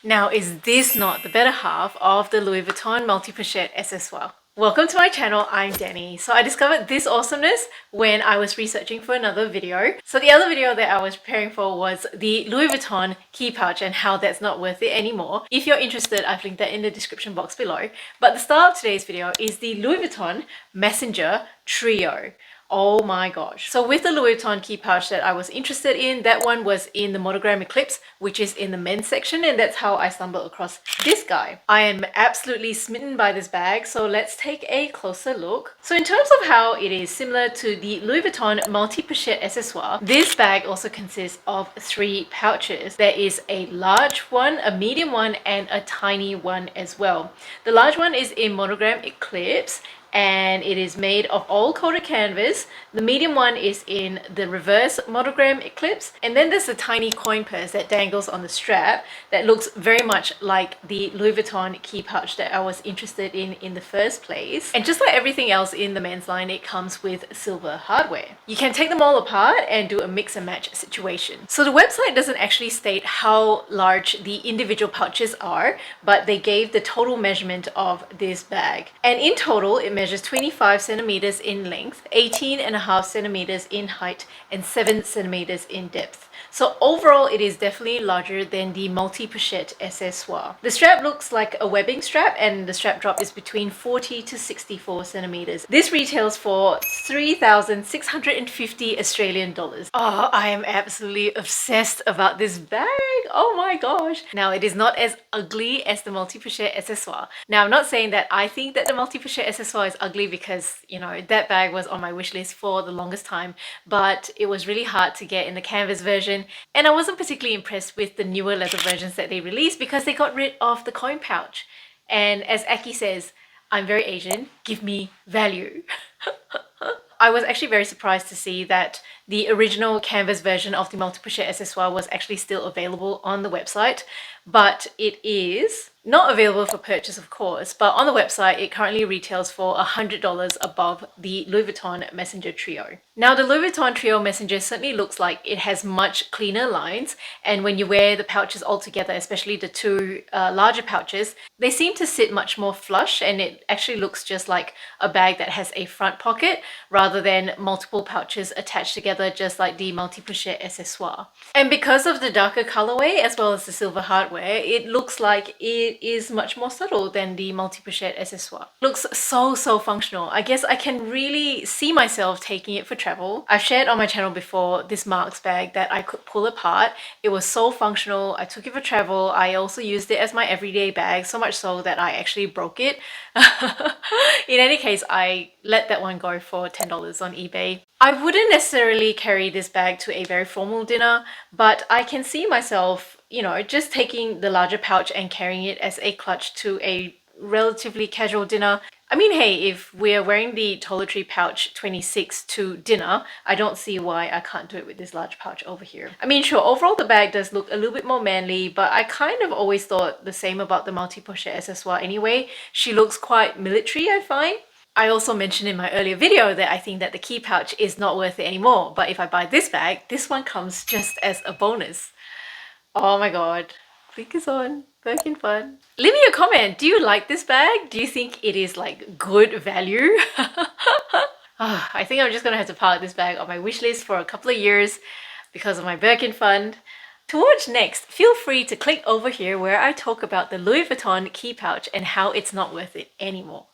Now, is this not the better half of the Louis Vuitton Multi Pochette Accessoire? Welcome to my channel, I'm Dani. So I discovered this awesomeness when I was researching for another video. So the other video that I was preparing for was the Louis Vuitton key pouch and how that's not worth it anymore. If you're interested, I've linked that in the description box below. But the star of today's video is the Louis Vuitton Messenger Trio. Oh my gosh. So with the Louis Vuitton key pouch that I was interested in, that one was in the Monogram Eclipse, which is in the men's section, and that's how I stumbled across this guy. I am absolutely smitten by this bag, so let's take a closer look. So in terms of how it is similar to the Louis Vuitton Multi Pochette Accessoire, this bag also consists of 3 pouches. There is a large one, a medium one, and a tiny one as well. The large one is in Monogram Eclipse, and it is made of all coated canvas. The medium one is in the reverse Monogram Eclipse, and then there's a tiny coin purse that dangles on the strap that looks very much like the Louis Vuitton key pouch that I was interested in the first place. And just like everything else in the men's line, it comes with silver hardware. You can take them all apart and do a mix and match situation. So the website doesn't actually state how large the individual pouches are, but they gave the total measurement of this bag, and in total it measures 25 centimeters in length, 18.5 centimeters in height, and 7 centimeters in depth. So overall, it is definitely larger than the Multi Pochette Accessoire. The strap looks like a webbing strap, and the strap drop is between 40 to 64 centimeters. This retails for 3,650 Australian dollars. Oh, I am absolutely obsessed about this bag. Oh my gosh. Now, it is not as ugly as the Multi Pochette Accessoire. Now, I'm not saying that I think that the Multi Pochette Accessoire is ugly because, you know, that bag was on my wish list for the longest time, but it was really hard to get in the canvas version, and I wasn't particularly impressed with the newer leather versions that they released because they got rid of the coin pouch. And as Aki says, I'm very Asian, give me value. I was actually very surprised to see that the original canvas version of the Multi Pochette Accessoire was actually still available on the website, but it is not available for purchase, of course, but on the website it currently retails for $100 above the Louis Vuitton Messenger Trio. Now, the Louis Vuitton Trio Messenger certainly looks like it has much cleaner lines, and when you wear the pouches all together, especially the 2 larger pouches, they seem to sit much more flush, and it actually looks just like a bag that has a front pocket rather than multiple pouches attached together just like the Multi Pochette Accessoire. And because of the darker colorway as well as the silver hardware, it looks like it is much more subtle than the Multi Pochette Accessoire. Looks so functional. I guess I can really see myself taking it for travel. I've shared on my channel before this Marks bag that I could pull apart. It was so functional. I took it for travel. I also used it as my everyday bag, so much so that I actually broke it. In any case, I let that one go for $10 on eBay. I wouldn't necessarily carry this bag to a very formal dinner, but I can see myself, you know, just taking the larger pouch and carrying it as a clutch to a relatively casual dinner. I mean, hey, if we're wearing the toiletry pouch 26 to dinner, I don't see why I can't do it with this large pouch over here. I mean, sure, overall the bag does look a little bit more manly, but I kind of always thought the same about the Multi Pochette Accessoire anyway. She looks quite military, I find. I also mentioned in my earlier video that I think that the key pouch is not worth it anymore, but if I buy this bag, this one comes just as a bonus. Oh my god. Flickers on. Birkin fun. Leave me a comment. Do you like this bag? Do you think it is like good value? I think I'm just gonna have to park this bag on my wish list for a couple of years because of my Birkin fund. To watch next, feel free to click over here where I talk about the Louis Vuitton key pouch and how it's not worth it anymore.